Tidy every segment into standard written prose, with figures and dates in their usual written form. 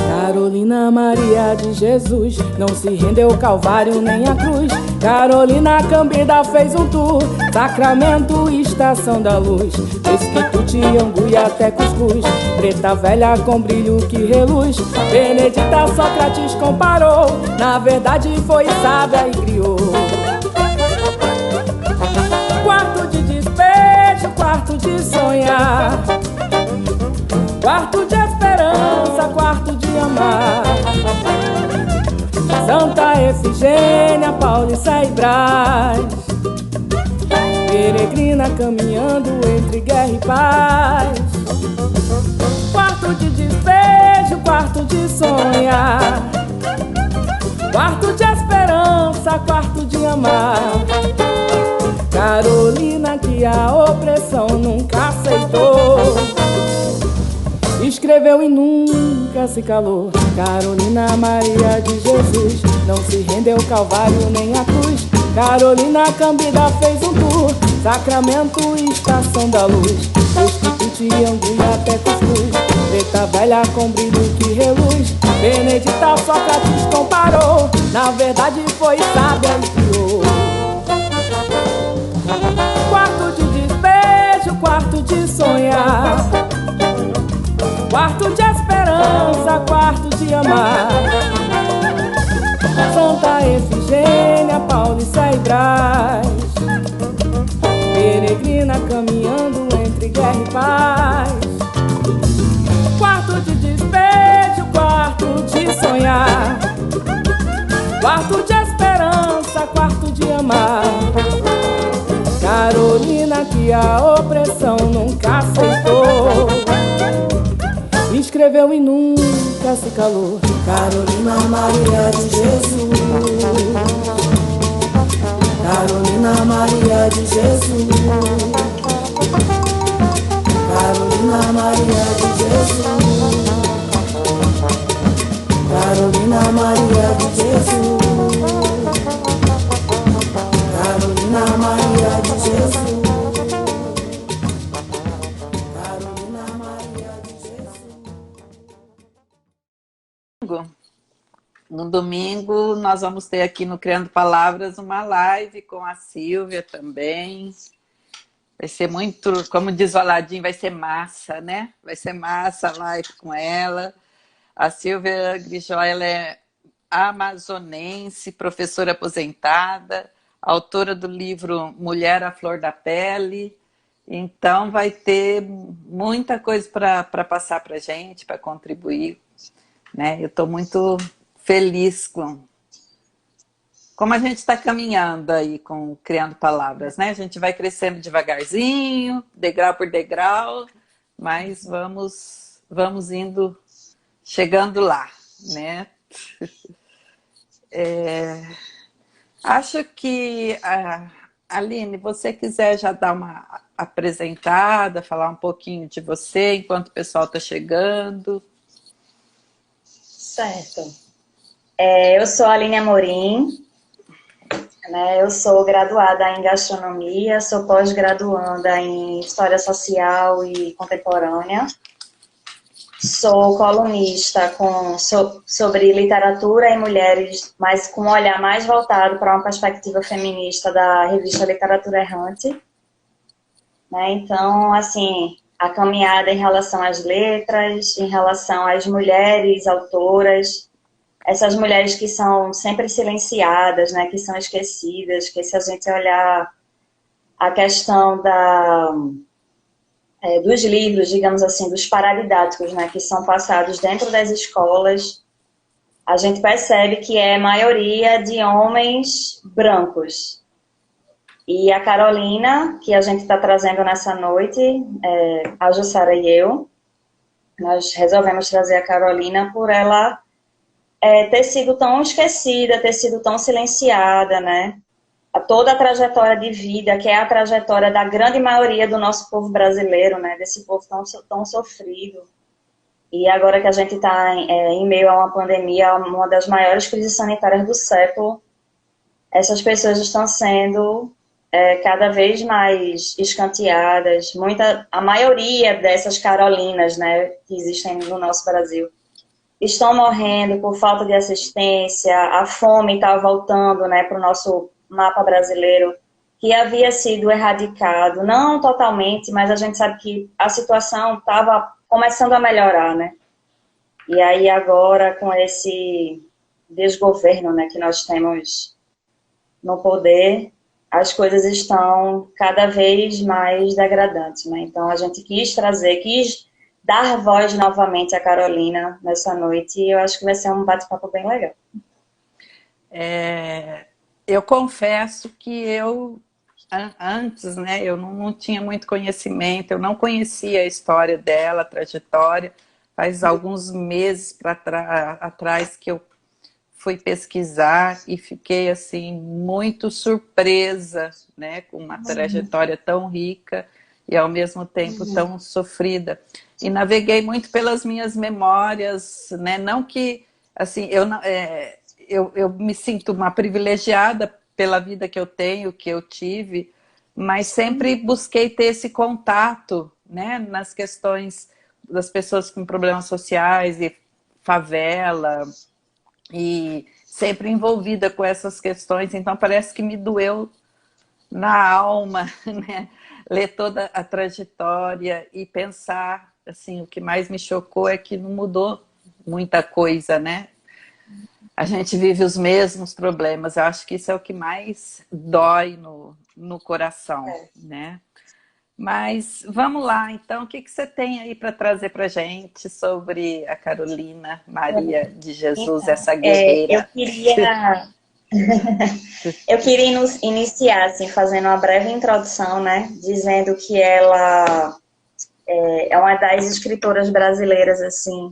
Carolina Maria de Jesus não se rendeu ao Calvário nem à cruz. Carolina Cambida fez um tour, Sacramento, Estação da Luz. Mesquito, Angu e até Cuscuz, Preta Velha com brilho que reluz. Benedita Sócrates comparou, na verdade foi sábia e criou. Quarto de despejo, quarto de sonhar, quarto de esperança, quarto de amar. Santa Efigênia, Paulista e Brás, peregrina caminhando entre guerra e paz. Quarto de despejo, quarto de sonhar, quarto de esperança, quarto de amar. Carolina que a opressão nunca aceitou, escreveu e nunca se calou. Carolina Maria de Jesus não se rendeu ao Calvário nem à cruz. Carolina Cambida fez um tour, Sacramento, Estação da Luz. Mesquito, Angu e até Cuscuz, Preta Velha com brilho que reluz. Benedita Sócrates comparou, na verdade foi sábia e criou. Quarto de despejo, quarto de sonhar, quarto de esperança, quarto de amar. Santa Efigênia, Paulista e Brás, peregrina caminhando entre guerra e paz. Quarto de despejo, quarto de sonhar, quarto de esperança, quarto de amar. Carolina que a opressão nunca aceitou, escreveu e nunca se calou. Carolina Maria de Jesus, Carolina Maria de Jesus, Carolina Maria de Jesus, Carolina Maria de Jesus, Carolina Maria de Jesus. No domingo, nós vamos ter aqui no Criando Palavras uma live com a Silvia também. Vai ser muito, como diz o Aladim, vai ser massa, né? Vai ser massa a live com ela. A Silvia Grijó, ela é amazonense, professora aposentada, autora do livro Mulher à Flor da Pele. Então, vai ter muita coisa para passar para a gente, para contribuir, né? Eu estou muito feliz com como a gente está caminhando aí com Criando Palavras, né? A gente vai crescendo devagarzinho, degrau por degrau, mas vamos indo, chegando lá, né? Acho que, Aline, você quiser já dar uma apresentada, falar um pouquinho de você enquanto o pessoal está chegando. Certo. Eu sou a Aline Amorim, né? Eu sou graduada em gastronomia, sou pós-graduanda em História Social e Contemporânea, sou colunista sobre literatura e mulheres, mas com um olhar mais voltado para uma perspectiva feminista da revista Literatura Errante, né? Então, assim, a caminhada em relação às letras, em relação às mulheres autoras, essas mulheres que são sempre silenciadas, né, que são esquecidas, que se a gente olhar a questão dos livros, digamos assim, dos paradidáticos, né, que são passados dentro das escolas, a gente percebe que é maioria de homens brancos. E a Carolina, que a gente está trazendo nessa noite, a Jussara e eu, nós resolvemos trazer a Carolina por ela ter sido tão esquecida, ter sido tão silenciada, né? Toda a trajetória de vida, que é a trajetória da grande maioria do nosso povo brasileiro, né? Desse povo tão sofrido. E agora que a gente está em meio a uma pandemia, uma das maiores crises sanitárias do século, essas pessoas estão sendo cada vez mais escanteadas. A maioria dessas Carolinas, né, que existem no nosso Brasil, estão morrendo por falta de assistência, a fome está voltando, né, para o nosso mapa brasileiro, que havia sido erradicado, não totalmente, mas a gente sabe que a situação estava começando a melhorar, né? E aí agora, com esse desgoverno, né, que nós temos no poder, as coisas estão cada vez mais degradantes, né? Então a gente quis dar voz novamente à Carolina nessa noite e eu acho que vai ser um bate-papo bem legal. Eu confesso que antes, né, eu não tinha muito conhecimento, eu não conhecia a história dela, a trajetória. Faz alguns meses atrás que eu fui pesquisar e fiquei assim muito surpresa, né, com uma trajetória tão rica e ao mesmo tempo tão sofrida. E naveguei muito pelas minhas memórias, né, não que assim eu me sinto uma privilegiada pela vida que eu tenho, que eu tive, mas sempre busquei ter esse contato, né, nas questões das pessoas com problemas sociais e favela, e sempre envolvida com essas questões, então parece que me doeu na alma, né, ler toda a trajetória e pensar, assim, o que mais me chocou é que não mudou muita coisa, né? A gente vive os mesmos problemas, eu acho que isso é o que mais dói no coração, né? Mas vamos lá, então, o que você tem aí para trazer para a gente sobre a Carolina Maria de Jesus, Então, essa guerreira? Eu queria iniciar, assim, fazendo uma breve introdução, né, dizendo que ela é uma das escritoras brasileiras, assim,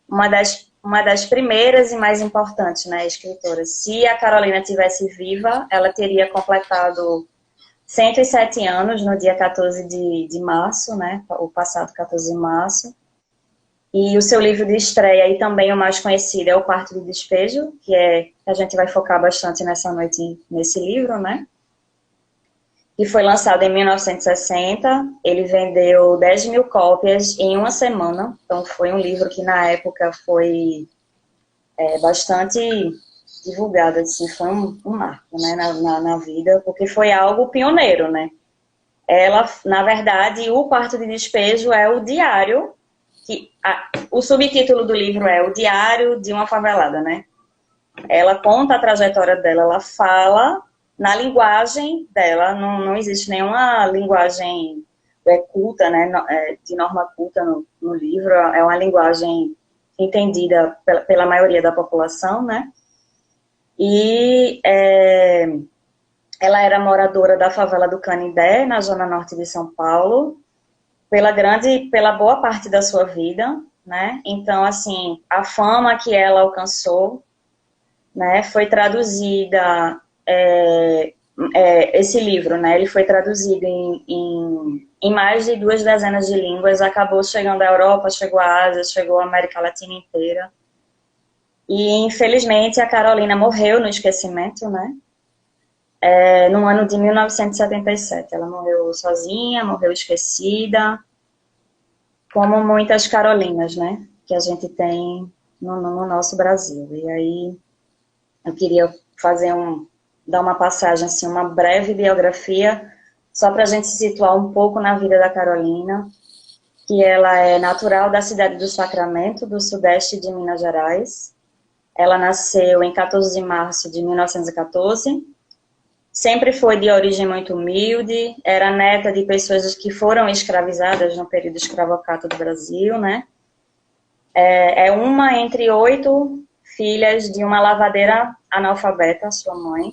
uma das primeiras e mais importantes, né, escritoras. Se a Carolina tivesse viva, ela teria completado 107 anos no dia 14 de março, né, o passado 14 de março. E o seu livro de estreia, e também o mais conhecido, é O Quarto de Despejo, que a gente vai focar bastante nessa noite nesse livro, né? Que foi lançado em 1960. Ele vendeu 10 mil cópias em uma semana. Então, foi um livro que, na época, foi bastante divulgado. Assim, foi um marco, né, na vida, porque foi algo pioneiro, né? Ela, na verdade, O Quarto de Despejo é o diário o subtítulo do livro é O Diário de uma Favelada, né? Ela conta a trajetória dela, ela fala na linguagem dela, não existe nenhuma linguagem culta, né, de norma culta no livro, é uma linguagem entendida pela maioria da população, né? E ela era moradora da favela do Canindé, na zona norte de São Paulo, pela boa parte da sua vida, né? Então, assim, a fama que ela alcançou, né, foi traduzida, esse livro, né, ele foi traduzido em mais de 2 dezenas de línguas, acabou chegando à Europa, chegou à Ásia, chegou à América Latina inteira. E, infelizmente, a Carolina morreu no esquecimento, né? No ano de 1977. Ela morreu sozinha, morreu esquecida, como muitas Carolinas, né, que a gente tem no nosso Brasil. E aí eu queria dar uma passagem, assim, uma breve biografia, só para a gente se situar um pouco na vida da Carolina, que ela é natural da cidade do Sacramento, do sudeste de Minas Gerais. Ela nasceu em 14 de março de 1914, sempre foi de origem muito humilde, era neta de pessoas que foram escravizadas no período escravocrata do Brasil, né? É uma entre 8 filhas de uma lavadeira analfabeta, sua mãe.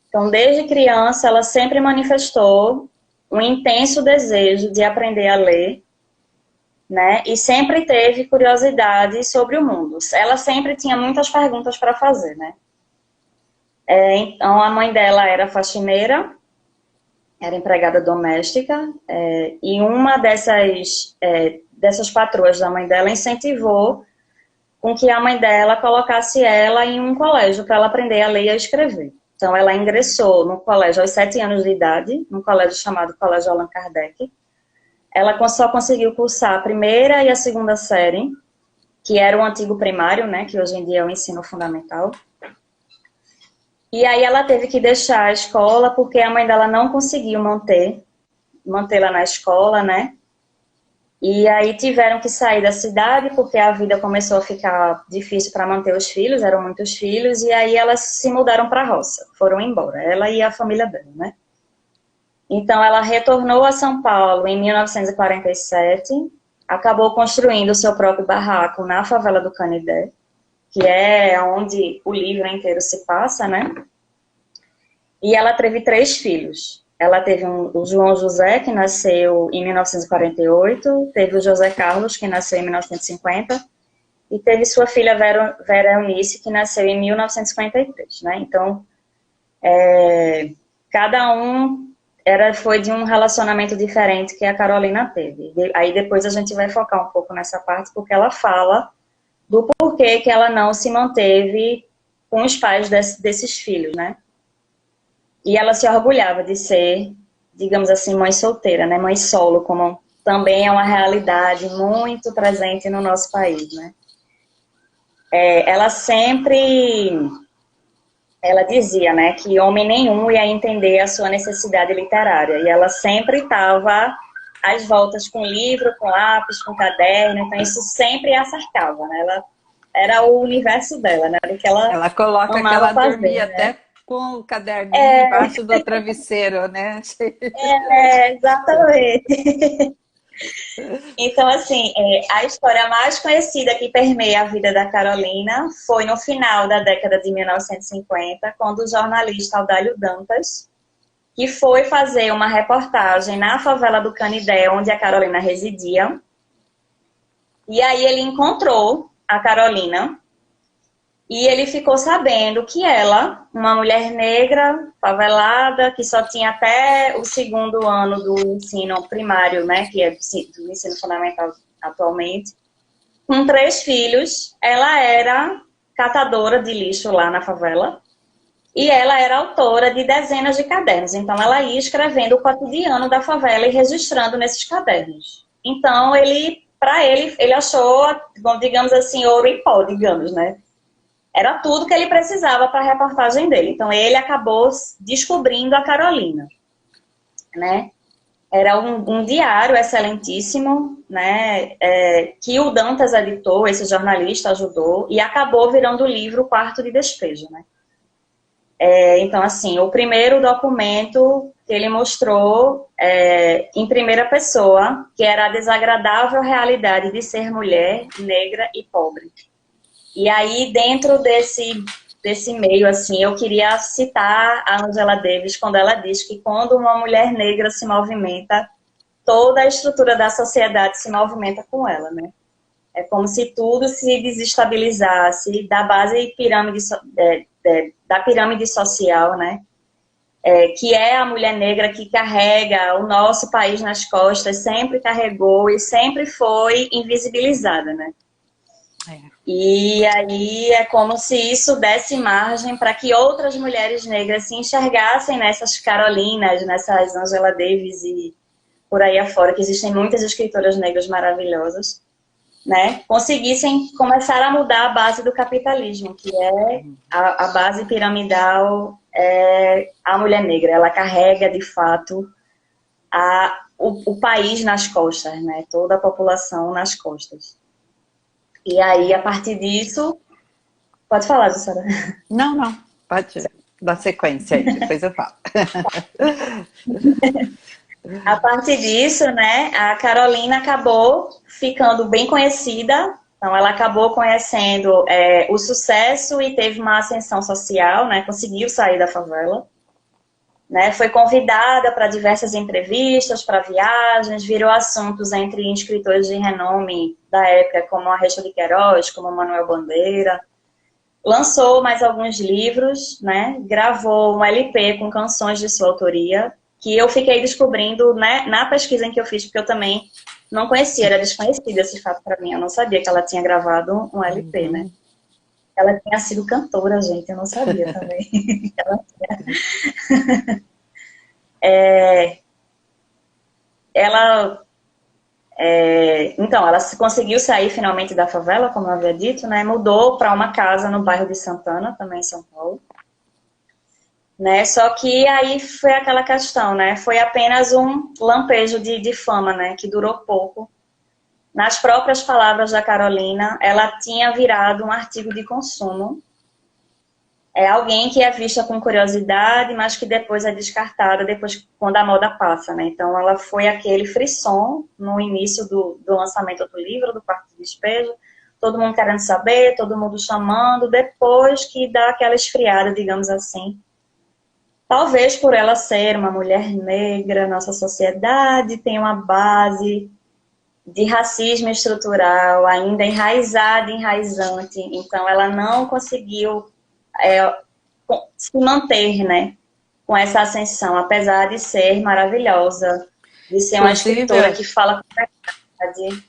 Então, desde criança, ela sempre manifestou um intenso desejo de aprender a ler, né? E sempre teve curiosidade sobre o mundo. Ela sempre tinha muitas perguntas para fazer, né? Então, a mãe dela era faxineira, era empregada doméstica, e uma dessas patroas da mãe dela incentivou com que a mãe dela colocasse ela em um colégio para ela aprender a ler e a escrever. Então, ela ingressou no colégio aos 7 anos de idade, num colégio chamado Colégio Allan Kardec. Ela só conseguiu cursar a primeira e a segunda série, que era o antigo primário, né, que hoje em dia é o ensino fundamental. E aí ela teve que deixar a escola porque a mãe dela não conseguiu mantê-la na escola, né? E aí tiveram que sair da cidade porque a vida começou a ficar difícil para manter os filhos, eram muitos filhos, e aí elas se mudaram para a roça, foram embora, ela e a família dela, né? Então ela retornou a São Paulo em 1947, acabou construindo o seu próprio barraco na favela do Canidé, que é onde o livro inteiro se passa, né? E ela teve 3 filhos. Ela teve o João José, que nasceu em 1948, teve o José Carlos, que nasceu em 1950, e teve sua filha Vera Eunice, que nasceu em 1953, né? Então, cada um foi de um relacionamento diferente que a Carolina teve. Aí depois a gente vai focar um pouco nessa parte, porque ela fala do porquê que ela não se manteve com os pais desses filhos, né? E ela se orgulhava de ser, digamos assim, mãe solteira, né? Mãe solo, como também é uma realidade muito presente no nosso país, né? Ela dizia, né, que homem nenhum ia entender a sua necessidade literária. E ela sempre estava às voltas com livro, com lápis, com caderno. Então isso sempre a cercava, né? Era o universo dela, né? O que ela coloca que amava ela fazer, dormia, né? até com o caderninho embaixo do travesseiro, né? Exatamente. Então, assim, a história mais conhecida que permeia a vida da Carolina foi no final da década de 1950, quando o jornalista Audálio Dantas, que foi fazer uma reportagem na favela do Canidé, onde a Carolina residia, e aí ele encontrou a Carolina e ele ficou sabendo que ela, uma mulher negra, favelada, que só tinha até o 2º ano do ensino primário, né, que é do ensino fundamental atualmente, com 3 filhos, ela era catadora de lixo lá na favela e ela era autora de dezenas de cadernos. Então ela ia escrevendo o cotidiano da favela e registrando nesses cadernos. Então ele achou, bom, digamos assim, ouro em pó, digamos, né? Era tudo que ele precisava para a reportagem dele. Então, ele acabou descobrindo a Carolina, né? Era um diário excelentíssimo, né? Que o Dantas editou, esse jornalista ajudou, e acabou virando o livro Quarto de Despejo, né? Então, assim, o primeiro documento que ele mostrou em primeira pessoa, que era a desagradável realidade de ser mulher, negra e pobre. E aí, dentro desse meio, assim, eu queria citar a Angela Davis quando ela diz que quando uma mulher negra se movimenta, toda a estrutura da sociedade se movimenta com ela, né? É como se tudo se desestabilizasse da base da pirâmide social, né? Que é a mulher negra que carrega o nosso país nas costas, sempre carregou e sempre foi invisibilizada, né? E aí é como se isso desse margem para que outras mulheres negras se enxergassem nessas Carolinas, nessas Angela Davis e por aí afora, que existem muitas escritoras negras maravilhosas, né? Conseguissem começar a mudar a base do capitalismo, que é a base piramidal, a mulher negra. Ela carrega, de fato, o país nas costas, né? Toda a população nas costas. E aí, a partir disso... Pode falar, Jussara. Não. Pode dar sequência aí, depois eu falo. A partir disso, né, a Carolina acabou ficando bem conhecida. Então, ela acabou conhecendo o sucesso e teve uma ascensão social, né? Conseguiu sair da favela. Né, foi convidada para diversas entrevistas, para viagens, virou assuntos entre escritores de renome da época, como Arrexo de Queiroz, como Manuel Bandeira. Lançou mais alguns livros, né, gravou um LP com canções de sua autoria, que eu fiquei descobrindo, né, na pesquisa em que eu fiz, porque eu também não conhecia, era desconhecido esse fato para mim, eu não sabia que ela tinha gravado um LP, né. ela tinha sido cantora, gente, eu não sabia também. Ela tinha... Então, ela conseguiu sair finalmente da favela, como eu havia dito, né? Mudou para uma casa no bairro de Santana, também em São Paulo. Né? Só que aí foi aquela questão, né? Foi apenas um lampejo de fama, né? Que durou pouco. Nas próprias palavras da Carolina, ela tinha virado um artigo de consumo. É alguém que é vista com curiosidade, mas que depois é descartada depois quando a moda passa, né? Então, ela foi aquele frisson no início do lançamento do livro, do Quarto de Despejo. Todo mundo querendo saber, todo mundo chamando. Depois que dá aquela esfriada, digamos assim. Talvez por ela ser uma mulher negra, nossa sociedade tem uma base de racismo estrutural ainda enraizada, enraizante. Então, ela não conseguiu se manter, né, com essa ascensão, apesar de ser maravilhosa, de ser uma escritora que fala com verdade.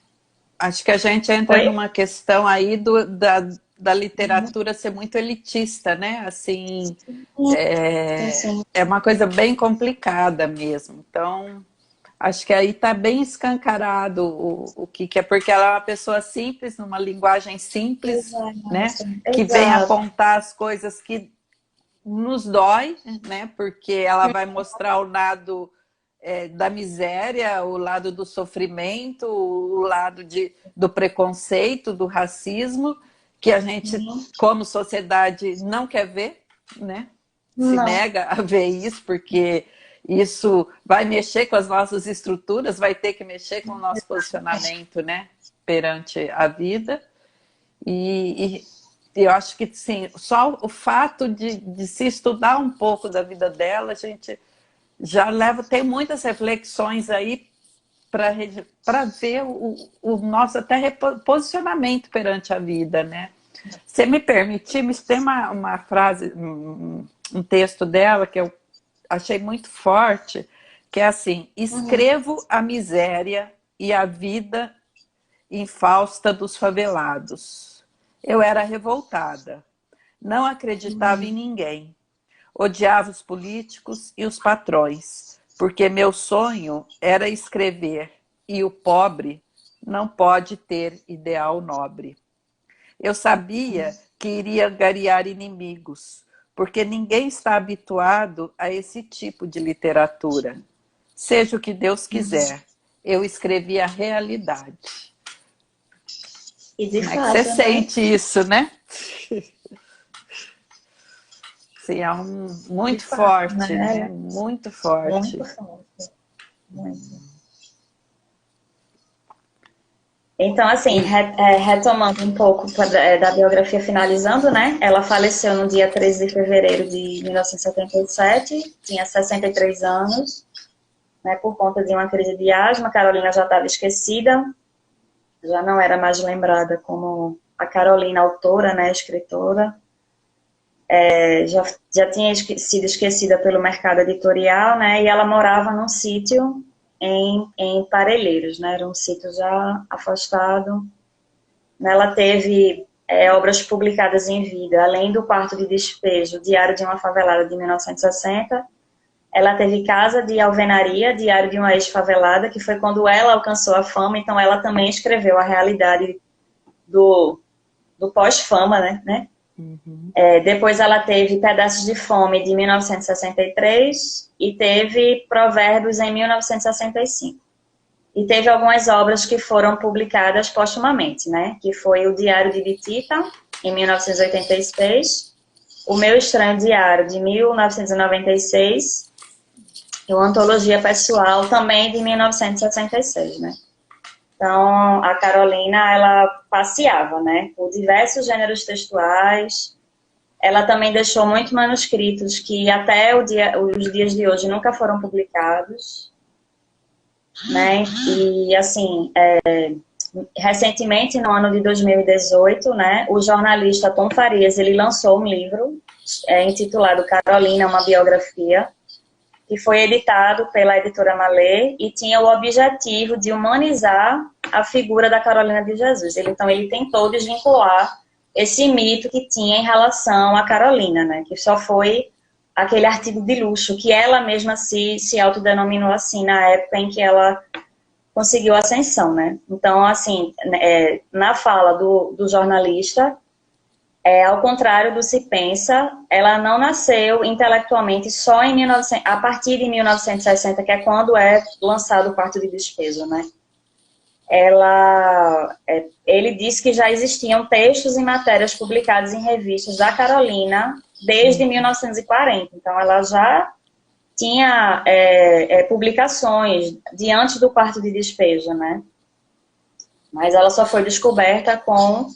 Acho que a gente entra Oi? numa questão aí da literatura ser muito elitista, né? Assim, Sim. é uma coisa bem complicada mesmo. Então, acho que aí está bem escancarado o que é, porque ela é uma pessoa simples, numa linguagem simples, né? Que vem apontar as coisas que nos dói, né? Porque ela vai mostrar o lado da miséria, o lado do sofrimento, o lado do preconceito, do racismo, que a gente, como sociedade, não quer ver, né? Se nega a ver isso, porque isso vai mexer com as nossas estruturas, vai ter que mexer com o nosso posicionamento, né? Perante a vida. E eu acho que, sim, só o fato de se estudar um pouco da vida dela, a gente já tem muitas reflexões aí para ver o nosso até posicionamento perante a vida, né? Se me permitir, tem uma frase, um texto dela que eu achei muito forte, que é assim: escrevo a miséria e a vida infausta dos favelados. Eu era revoltada, não acreditava em ninguém, odiava os políticos e os patrões, porque meu sonho era escrever, e o pobre não pode ter ideal nobre. Eu sabia que iria angariar inimigos, porque ninguém está habituado a esse tipo de literatura. Seja o que Deus quiser, eu escrevi a realidade. E de Como fato, é que você sente isso, né? Sim, é muito forte, né? Muito forte. Muito forte. Muito. Então, assim, retomando um pouco da biografia, finalizando, né? Ela faleceu no dia 13 de fevereiro de 1977, tinha 63 anos, né, por conta de uma crise de asma. A Carolina já estava esquecida, já não era mais lembrada como a Carolina autora, né, escritora. Já tinha sido esquecida pelo mercado editorial, né? E ela morava num sítio em Parelheiros, né? Era um sítio já afastado. Ela teve obras publicadas em vida, além do Quarto de Despejo, Diário de uma Favelada, de 1960. Ela teve Casa de Alvenaria, Diário de uma Ex-Favelada, que foi quando ela alcançou a fama. Então, ela também escreveu a realidade do pós-fama, né? Depois ela teve Pedaços de Fome, de 1963, e teve Provérbios, em 1965. E teve algumas obras que foram publicadas postumamente, né? Que foi o Diário de Bitita, em 1986, O Meu Estranho Diário, de 1996, e uma Antologia Pessoal, também de 1966, né? Então, a Carolina, ela passeava, né? Por diversos gêneros textuais. Ela também deixou muitos manuscritos que até os dias de hoje nunca foram publicados, né? E, assim, recentemente, no ano de 2018, né, o jornalista Tom Farias, ele lançou um livro intitulado Carolina, uma biografia, que foi editado pela editora Malê e tinha o objetivo de humanizar a figura da Carolina de Jesus. Então, ele tentou desvincular esse mito que tinha em relação a Carolina, né? Que só foi aquele artigo de luxo, que ela mesma se autodenominou assim na época em que ela conseguiu ascensão, né? Então, assim, na fala do jornalista, ao contrário do se pensa, ela não nasceu intelectualmente só em 1900, a partir de 1960, que é quando é lançado o Quarto de Despejo, né? Ele disse que já existiam textos e matérias publicados em revistas da Carolina desde 1940. Então, ela já tinha publicações diante do Quarto de Despejo, né? Mas ela só foi descoberta com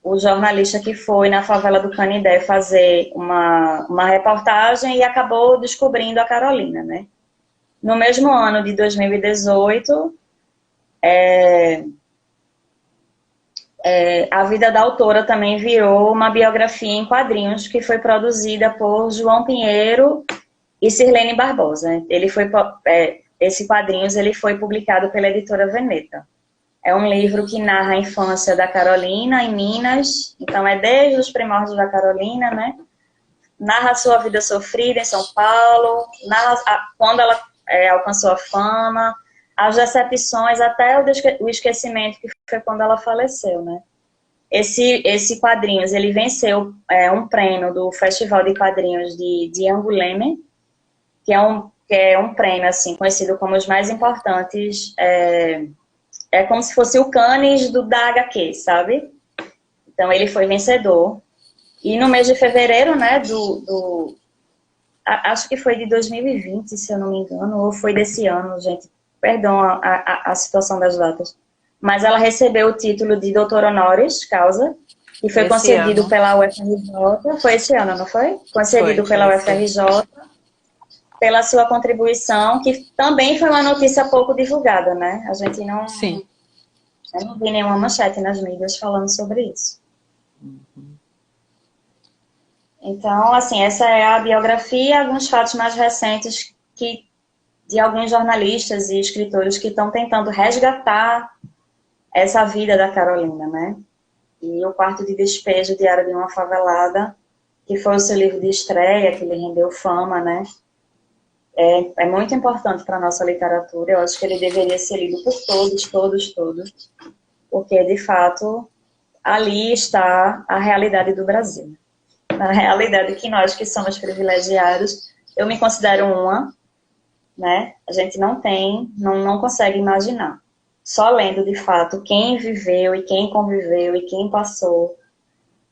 o jornalista que foi na favela do Canindé fazer uma reportagem e acabou descobrindo a Carolina, né? No mesmo ano de 2018, a vida da autora também virou uma biografia em quadrinhos que foi produzida por João Pinheiro e Sirlene Barbosa. Esse quadrinhos ele foi publicado pela editora Veneta. É um livro que narra a infância da Carolina em Minas, então é desde os primórdios da Carolina, né? Narra a sua vida sofrida em São Paulo, narra quando ela alcançou a fama, as decepções, até o esquecimento, que foi quando ela faleceu, né? Esse quadrinhos, ele venceu um prêmio do Festival de Quadrinhos de Angoulême, que é um prêmio, assim, conhecido como os mais importantes, é como se fosse o Cannes da HQ, sabe? Então, ele foi vencedor. E no mês de fevereiro, né, acho que foi de 2020, se eu não me engano, ou foi desse ano, gente. Perdão a situação das datas. Mas ela recebeu o título de doutor honoris causa, que foi concedido pela UFRJ. Foi esse ano, não foi? Concedido pela UFRJ, pela sua contribuição, que também foi uma notícia pouco divulgada, né? A gente não... Sim. Eu não vi nenhuma manchete nas mídias falando sobre isso. Então, assim, essa é a biografia, alguns fatos mais recentes de alguns jornalistas e escritores que estão tentando resgatar essa vida da Carolina, né? E o Quarto de Despejo, Diário de uma Favelada, que foi o seu livro de estreia, que lhe rendeu fama, né? É muito importante para a nossa literatura. Eu acho que ele deveria ser lido por todos, porque, de fato, ali está a realidade do Brasil. Na realidade que nós, que somos privilegiados, eu me considero uma, né? A gente não consegue imaginar. Só lendo, de fato, quem viveu e quem conviveu e quem passou,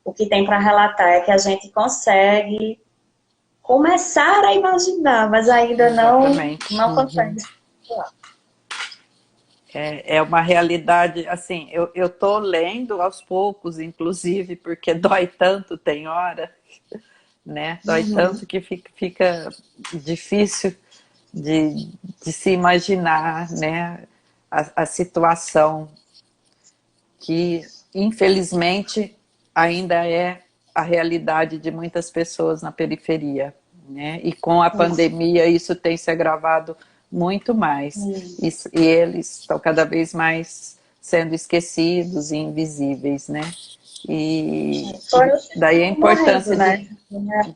o que tem para relatar é que a gente consegue começar a imaginar, mas ainda não consegue. É uma realidade, assim, eu estou lendo aos poucos, inclusive, porque dói tanto, tem hora, né? Dói tanto que fica difícil de se imaginar, né? A situação que, infelizmente, ainda é a realidade de muitas pessoas na periferia, né? E com a pandemia isso tem se agravado muito mais. E eles estão cada vez mais sendo esquecidos e invisíveis, né? E daí a importância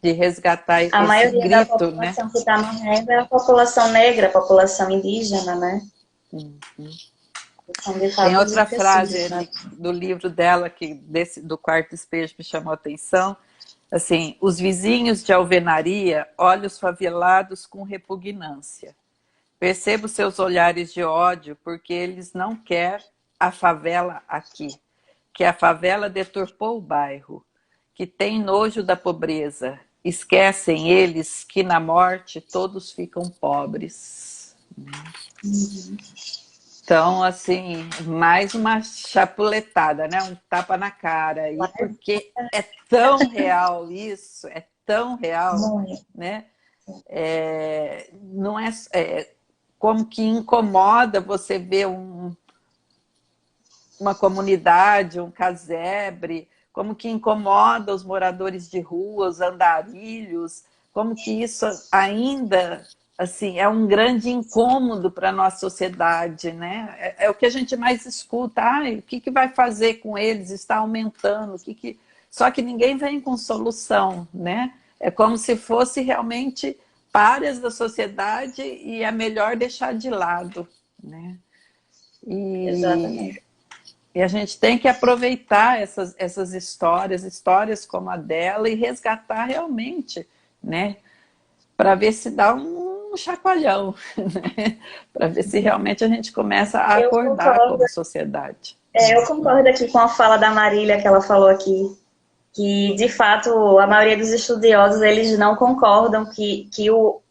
de resgatar esse grito, né? A maioria da população que está morrendo é a população negra, a população indígena, né? Tem outra frase do livro dela, do Quarto Despejo, me chamou a atenção, assim: os vizinhos de alvenaria olham os favelados com repugnância. Percebo seus olhares de ódio, porque eles não querem a favela aqui, que a favela deturpou o bairro, que tem nojo da pobreza. Esquecem eles que na morte todos ficam pobres. Então, assim, mais uma chapuletada, né? Um tapa na cara. E porque é tão real isso, é tão real, né? Não como que incomoda você ver uma comunidade, um casebre, como que incomoda os moradores de rua, os andarilhos, como que isso ainda... assim, é um grande incômodo para a nossa sociedade, né? É o que a gente mais escuta. O que vai fazer com eles? Está aumentando. Só que ninguém vem com solução, né? É como se fosse realmente párias da sociedade e é melhor deixar de lado, né? Exatamente. E a gente tem que aproveitar essas histórias como a dela, e resgatar realmente, né? Para ver se dá um chacoalhão, né? Para ver se realmente a gente começa a Eu acordar concordo. como sociedade. Eu concordo aqui com a fala da Marília que ela falou aqui, que de fato a maioria dos estudiosos eles não concordam que o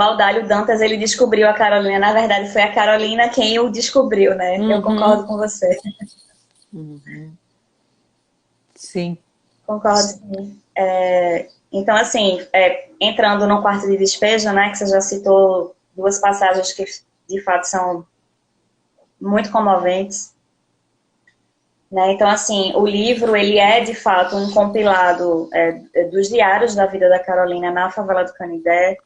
Audálio Dantas ele descobriu a Carolina. Na verdade, foi a Carolina quem o descobriu, né? Eu concordo com você. Sim. Concordo, sim. Então, assim, entrando no quarto de despejo, né, que você já citou duas passagens que de fato são muito comoventes, né? Então, assim, o livro ele é de fato um compilado dos diários da vida da Carolina na favela do Canindé,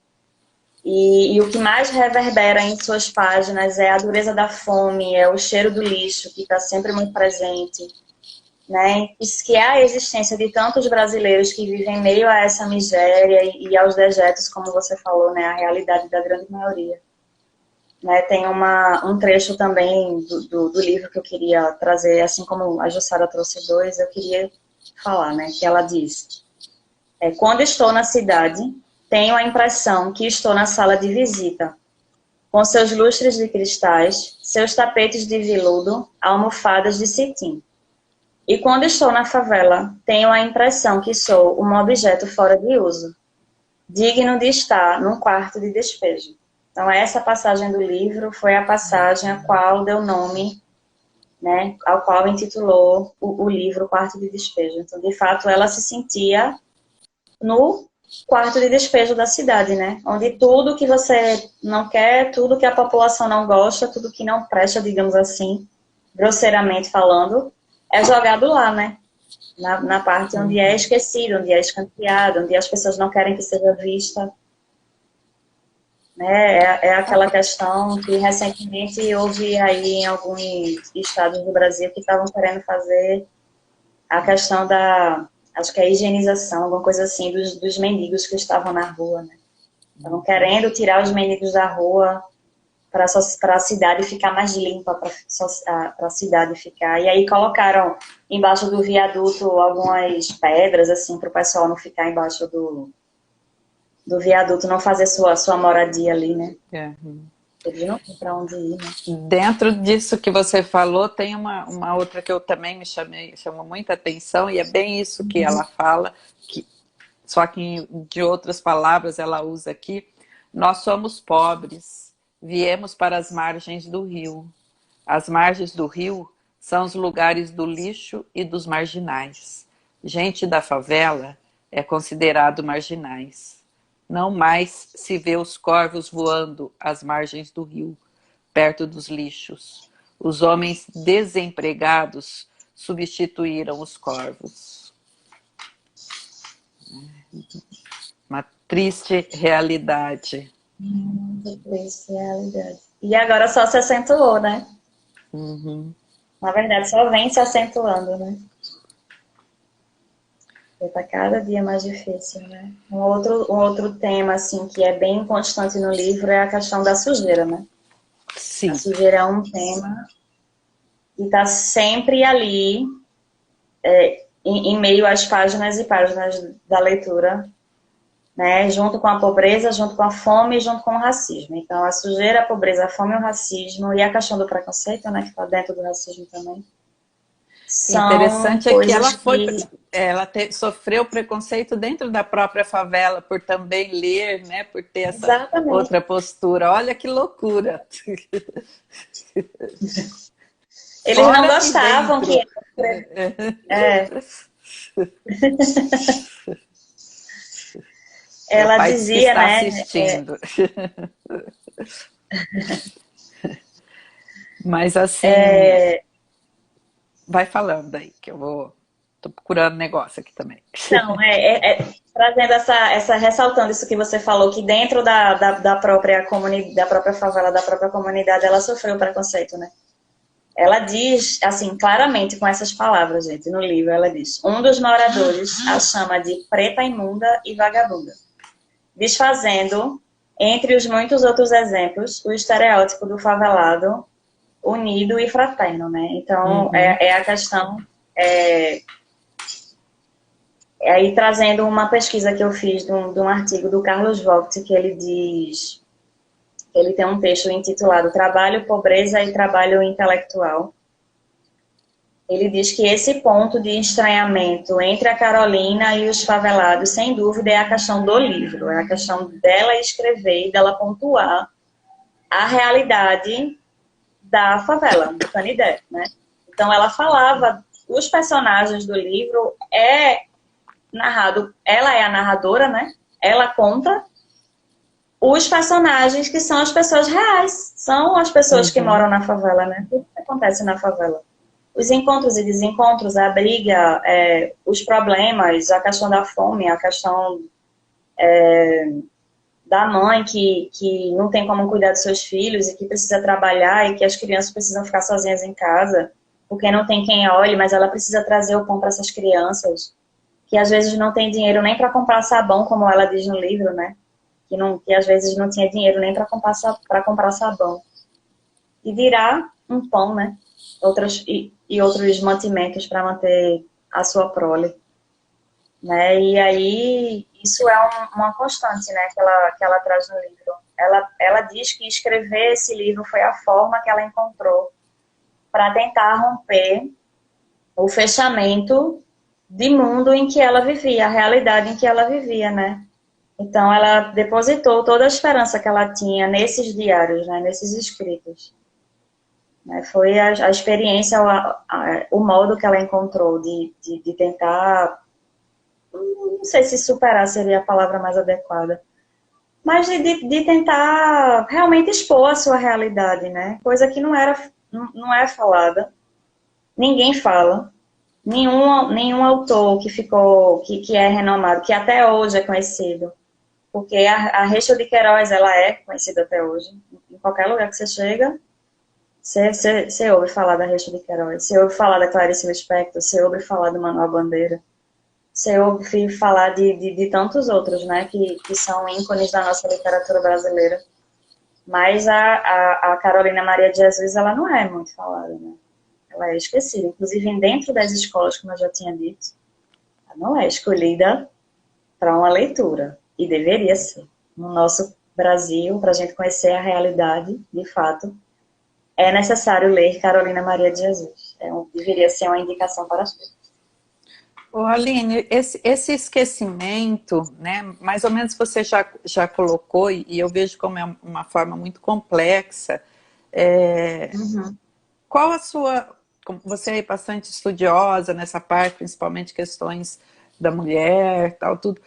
e o que mais reverbera em suas páginas é a dureza da fome, é o cheiro do lixo que está sempre muito presente, né? Isso que é a existência de tantos brasileiros que vivem em meio a essa miséria e aos dejetos, como você falou, né? A realidade da grande maioria. Né? Tem um trecho também do livro que eu queria trazer, assim como a Jussara trouxe dois, eu queria falar, né? Que ela diz: quando estou na cidade, tenho a impressão que estou na sala de visita, com seus lustres de cristais, seus tapetes de veludo, almofadas de cetim. E quando estou na favela, tenho a impressão que sou um objeto fora de uso, digno de estar num quarto de despejo. Então, essa passagem do livro foi a passagem a qual deu nome, né, ao qual intitulou o livro Quarto de Despejo. Então, de fato, ela se sentia no quarto de despejo da cidade, né? Onde tudo que você não quer, tudo que a população não gosta, tudo que não presta, digamos assim, grosseiramente falando, é jogado lá, né? Na parte onde é esquecido, onde é escanteado, onde as pessoas não querem que seja vista. Né? É aquela questão que recentemente houve aí em alguns estados do Brasil que estavam querendo fazer a questão acho que é a higienização, alguma coisa assim, dos mendigos que estavam na rua, né? Estavam querendo tirar os mendigos da rua para a cidade ficar mais limpa, para a cidade ficar. E aí colocaram embaixo do viaduto algumas pedras, assim, para o pessoal não ficar embaixo do viaduto, não fazer sua moradia ali, né? Eles não têm para onde ir, né? Dentro disso que você falou, tem uma outra que eu também chamou muita atenção, e é bem isso que ela fala, só que de outras palavras ela usa aqui: nós somos pobres, viemos para as margens do rio. As margens do rio são os lugares do lixo e dos marginais. Gente da favela é considerado marginais. Não mais se vê os corvos voando às margens do rio, perto dos lixos. Os homens desempregados substituíram os corvos. Uma triste realidade. Muito triste realidade. E agora só se acentuou, né? Na verdade, só vem se acentuando, né? Está cada dia mais difícil, né? Um outro tema, assim, que é bem constante no livro é a questão da sujeira, né? Sim. A sujeira é um tema que está sempre ali, em meio às páginas e páginas da leitura, né? Junto com a pobreza, junto com a fome, junto com o racismo. Então, a sujeira, a pobreza, a fome, o racismo e a questão do preconceito, né? Que está dentro do racismo também. Interessante é que ela sofreu preconceito dentro da própria favela, por também ler, né, por ter essa Exatamente. outra postura. Olha que loucura! Eles não gostavam que... Ela dizia, está né? Assistindo. Mas assim... Vai falando aí, que eu tô procurando negócio aqui também. Não, trazendo ressaltando isso que você falou, que dentro da própria comunidade, da própria favela, da própria comunidade, ela sofreu preconceito, né? Ela diz, assim, claramente com essas palavras, gente, no livro, ela diz: um dos moradores a chama de preta imunda e vagabunda, desfazendo, entre os muitos outros exemplos, o estereótipo do favelado unido e fraterno, né? Então, é a questão... aí trazendo uma pesquisa que eu fiz de um artigo do Carlos Vogt, que ele diz... Ele tem um texto intitulado Trabalho, Pobreza e Trabalho Intelectual. Ele diz que esse ponto de estranhamento entre a Carolina e os favelados, sem dúvida, é a questão do livro, é a questão dela escrever e dela pontuar a realidade da favela, do Canidé, né? Então, ela falava, os personagens do livro ela é a narradora, né? Ela conta os personagens que são as pessoas reais, são as pessoas que moram na favela, né? O que acontece na favela? Os encontros e desencontros, a briga, os problemas, a questão da fome, a questão da mãe que não tem como cuidar dos seus filhos e que precisa trabalhar e que as crianças precisam ficar sozinhas em casa porque não tem quem olhe, mas ela precisa trazer o pão para essas crianças, que às vezes não tem dinheiro nem para comprar sabão, como ela diz no livro, né? Que às vezes não tinha dinheiro nem para comprar sabão. E dirá um pão, né? Outros mantimentos para manter a sua prole. Né? E aí, isso é uma constante, né, que ela traz no livro. Ela diz que escrever esse livro foi a forma que ela encontrou para tentar romper o fechamento de mundo em que ela vivia, a realidade em que ela vivia, né? Então, ela depositou toda a esperança que ela tinha nesses diários, né, nesses escritos. Foi a experiência, o modo que ela encontrou de tentar, não sei se superar seria a palavra mais adequada, mas de tentar realmente expor a sua realidade, né? Coisa que não é falada, ninguém fala, nenhum autor que é renomado, que até hoje é conhecido, porque a Rachel de Queiroz, ela é conhecida até hoje, em qualquer lugar que você chega, você ouve falar da Rachel de Queiroz, você ouve falar da Clarice Lispector, você ouve falar do Manuel Bandeira, você ouve falar de tantos outros, né, que são ícones da nossa literatura brasileira. Mas a Carolina Maria de Jesus, ela não é muito falada, né? Ela é esquecida. Inclusive, dentro das escolas, como eu já tinha dito, ela não é escolhida para uma leitura. E deveria ser. No nosso Brasil, para a gente conhecer a realidade, de fato, é necessário ler Carolina Maria de Jesus. Deveria ser uma indicação para as pessoas. Ô, Aline, esse esquecimento, né, mais ou menos você já colocou, e eu vejo como é uma forma muito complexa. Qual a sua... Você é bastante estudiosa nessa parte, principalmente questões da mulher, tal, tudo.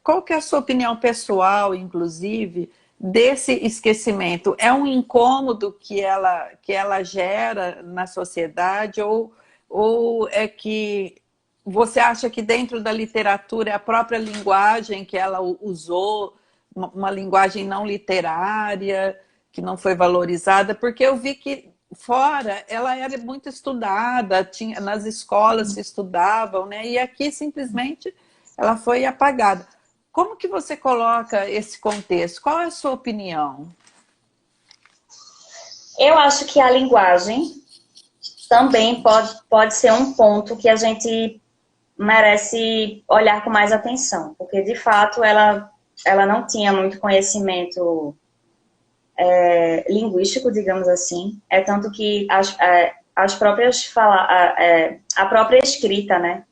Qual que é a sua opinião pessoal, inclusive, desse esquecimento? É um incômodo que ela gera na sociedade, ou é que você acha que dentro da literatura é a própria linguagem que ela usou, uma linguagem não literária, que não foi valorizada? Porque eu vi que fora ela era muito estudada, nas escolas se estudavam, né? E aqui simplesmente ela foi apagada. Como que você coloca esse contexto? Qual é a sua opinião? Eu acho que a linguagem também pode ser um ponto que a gente merece olhar com mais atenção, porque de fato ela não tinha muito conhecimento linguístico, digamos assim, tanto que as próprias a própria escrita, né?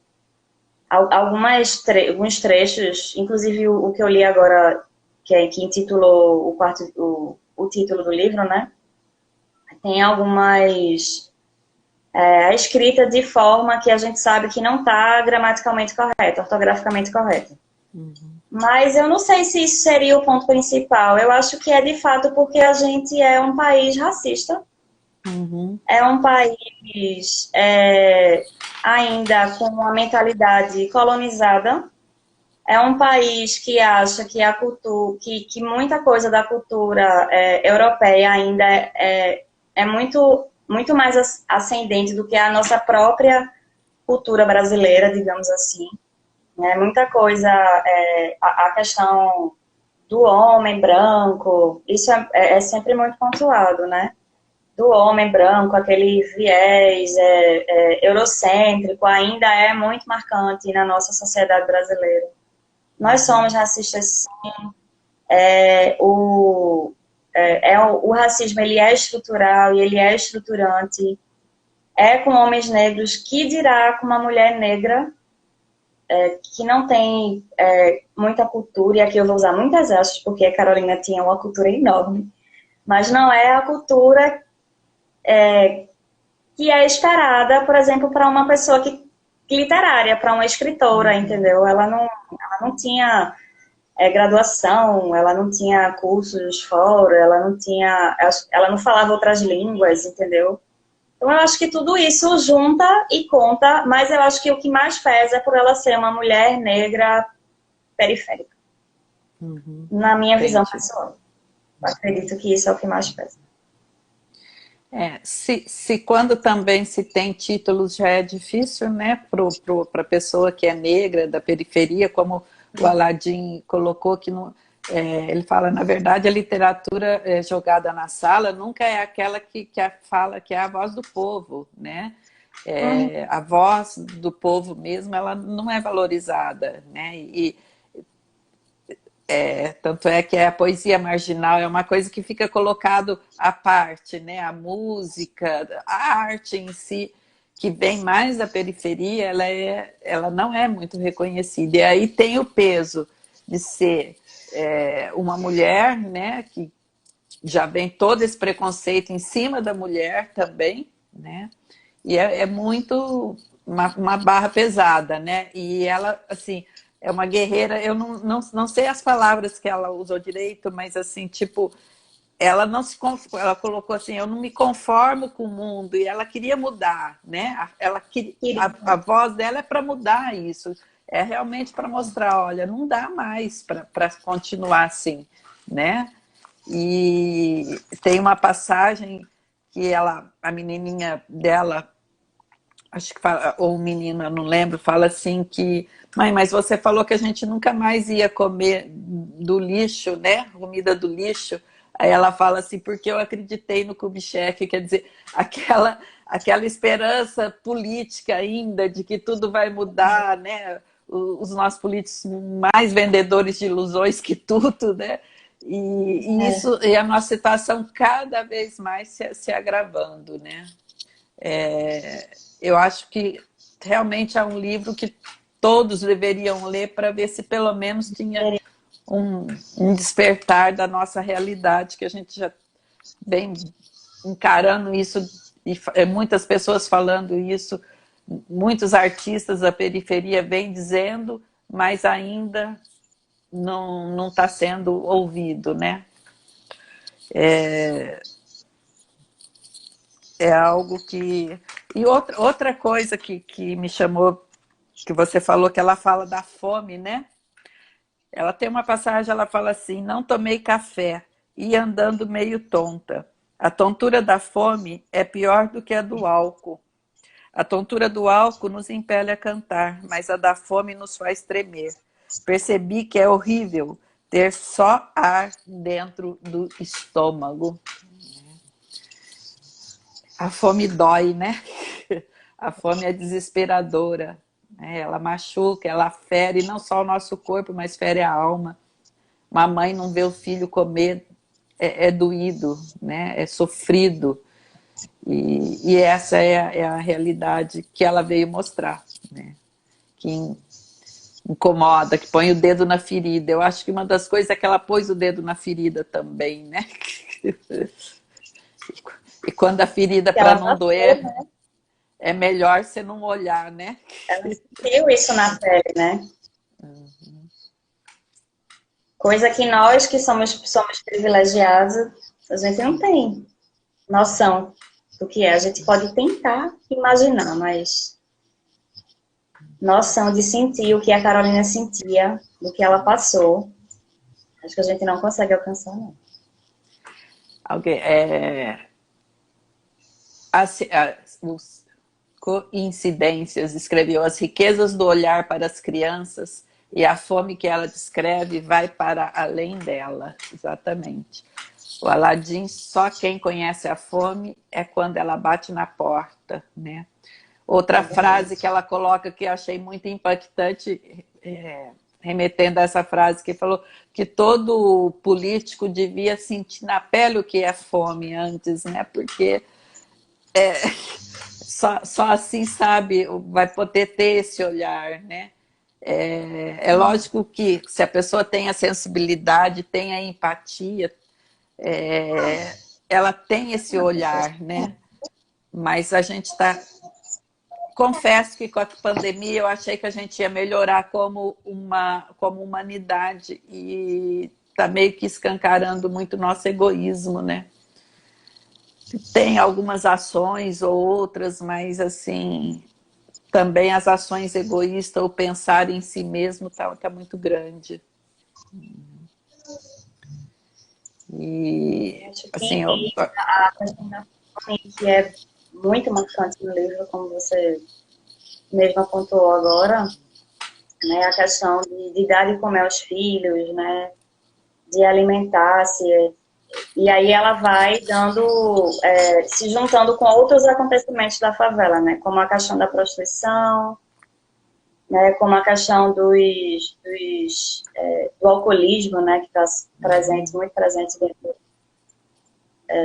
Alguns trechos, inclusive o que eu li agora, que intitulou o título do livro, né? Tem algumas a escrita de forma que a gente sabe que não está gramaticalmente correta, ortograficamente correta. Mas eu não sei se isso seria o ponto principal. Eu acho que é de fato porque a gente é um país racista. É um país ainda com uma mentalidade colonizada. É um país que acha que a cultura, que muita coisa da cultura europeia ainda é muito mais ascendente do que a nossa própria cultura brasileira, digamos assim. Né? Muita coisa, a questão do homem branco, isso é sempre muito pontuado, né? Do homem branco, aquele viés eurocêntrico, ainda é muito marcante na nossa sociedade brasileira. Nós somos racistas, sim. O racismo, ele é estrutural e ele é estruturante. É com homens negros, que dirá com uma mulher negra que não tem muita cultura, e aqui eu vou usar muitas aspas, porque a Carolina tinha uma cultura enorme, mas não é a cultura que é esperada, por exemplo, para uma pessoa literária, para uma escritora, entendeu? Ela não tinha graduação, ela não tinha cursos fora, ela não falava outras línguas, entendeu? Então, eu acho que tudo isso junta e conta, mas eu acho que o que mais pesa é por ela ser uma mulher negra periférica. Na minha visão pessoal. Eu acredito que isso é o que mais pesa. Se quando também se tem títulos já é difícil, né, para a pessoa que é negra, da periferia, como o Aladim colocou, que ele fala, na verdade, a literatura jogada na sala nunca é aquela que fala que é a voz do povo, né? A voz do povo mesmo, ela não é valorizada, né? Tanto é que a poesia marginal é uma coisa que fica colocado à parte, né? A música, a arte em si, que vem mais da periferia, ela não é muito reconhecida. E aí tem o peso de ser uma mulher, né? Que já vem todo esse preconceito em cima da mulher também, né? E é muito uma barra pesada, né? E ela, assim, é uma guerreira, eu não sei as palavras que ela usou direito, mas assim, tipo, ela não se ela colocou assim, eu não me conformo com o mundo, e ela queria mudar, né? A voz dela é para mudar isso, é realmente para mostrar, olha, não dá mais para continuar assim, né? E tem uma passagem que a menininha dela, acho que fala, ou menina, não lembro, fala assim que, mãe, mas você falou que a gente nunca mais ia comer do lixo, né? Comida do lixo. Aí ela fala assim, porque eu acreditei no Kubitschek, quer dizer, aquela esperança política ainda de que tudo vai mudar, né? Os nossos políticos mais vendedores de ilusões que tudo, né? E a nossa situação cada vez mais se agravando, né? Eu acho que realmente é um livro que todos deveriam ler para ver se pelo menos tinha um despertar da nossa realidade, que a gente já vem encarando isso, e muitas pessoas falando isso, muitos artistas da periferia vêm dizendo, mas ainda não está sendo ouvido, né? É algo que... E outra coisa que me chamou, que você falou, que ela fala da fome, né? Ela tem uma passagem, ela fala assim, não tomei café, ia andando meio tonta. A tontura da fome é pior do que a do álcool. A tontura do álcool nos impele a cantar, mas a da fome nos faz tremer. Percebi que é horrível ter só ar dentro do estômago. A fome dói, né? A fome é desesperadora. Ela machuca, ela fere não só o nosso corpo, mas fere a alma. Uma mãe não vê o filho comer, é doído, né? É sofrido. E essa é a realidade que ela veio mostrar, né? Que incomoda, que põe o dedo na ferida. Eu acho que uma das coisas é que ela pôs o dedo na ferida também, né? E quando a ferida, para não doer, né? É melhor você não olhar, né? Ela sentiu isso na pele, né? Coisa que nós que somos privilegiados, a gente não tem noção do que é. A gente pode tentar imaginar, mas noção de sentir o que a Carolina sentia, do que ela passou, acho que a gente não consegue alcançar, não. os coincidências, escreveu: as riquezas do olhar para as crianças e a fome que ela descreve vai para além dela. Exatamente. O Aladim, só quem conhece a fome é quando ela bate na porta, né? Outra frase que ela coloca que eu achei muito impactante, remetendo a essa frase que falou que todo político devia sentir na pele o que é fome antes, né? Porque só assim, sabe, vai poder ter esse olhar, né? É lógico que se a pessoa tem a sensibilidade, tem a empatia, ela tem esse olhar, né? Mas a gente está... Confesso que com a pandemia eu achei que a gente ia melhorar como humanidade e está meio que escancarando muito o nosso egoísmo, né? Tem algumas ações ou outras, mas assim, também as ações egoístas, ou pensar em si mesmo, tá muito grande. E assim, a questão da fome, que é muito marcante no livro, como você mesmo apontou agora, né, a questão de dar de comer aos filhos, né, de alimentar-se, e aí ela vai dando, se juntando com outros acontecimentos da favela, né, como a questão da prostituição, né, como a questão do alcoolismo, né, que está presente, muito presente dentro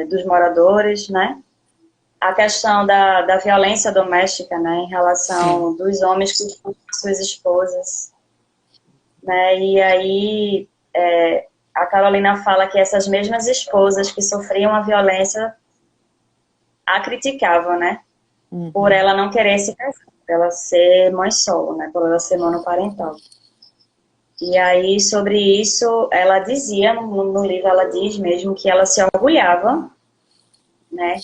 dos moradores, né, a questão da violência doméstica, né, em relação dos homens que estão com suas esposas, né, e aí a Carolina fala que essas mesmas esposas que sofriam a violência a criticavam, né, por ela não querer se casar, por ela ser mãe solo, né, por ela ser monoparental. E aí, sobre isso, ela dizia, no livro ela diz mesmo que ela se orgulhava, né,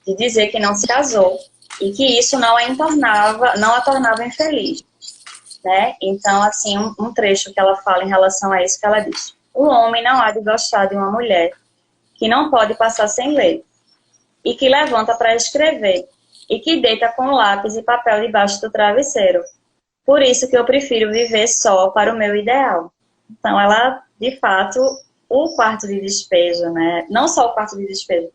de dizer que não se casou e que isso não a tornava infeliz, né? Então, assim, um trecho que ela fala em relação a isso, que ela diz: o homem não há de gostar de uma mulher que não pode passar sem ler, e que levanta para escrever, e que deita com lápis e papel debaixo do travesseiro. Por isso que eu prefiro viver só para o meu ideal. Então, ela, de fato, o quarto de despejo, né? Não só o quarto de despejo,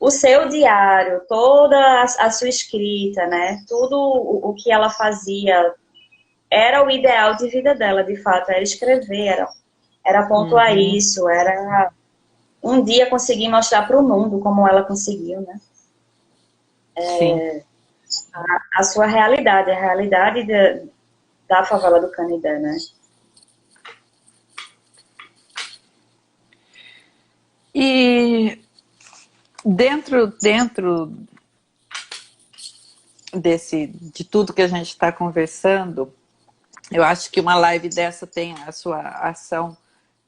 o seu diário, toda a sua escrita, né? Tudo o que ela fazia era o ideal de vida dela, de fato, era escrever, era pontuar isso, era um dia conseguir mostrar para o mundo como ela conseguiu, né? A sua realidade, a realidade da favela do Canindé, né? E dentro de tudo que a gente está conversando, eu acho que uma live dessa tem a sua ação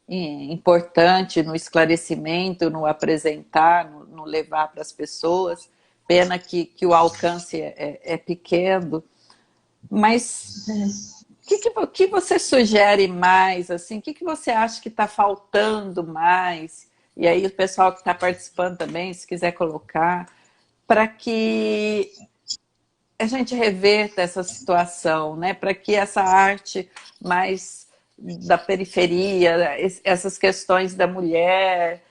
importante no esclarecimento, no apresentar, no levar para as pessoas. Pena que o alcance é pequeno. Mas o que você sugere mais? Assim, o que você acha que está faltando mais? E aí o pessoal que está participando também, se quiser colocar, para que a gente reverta essa situação, né? Para que essa arte mais da periferia, essas questões da mulher,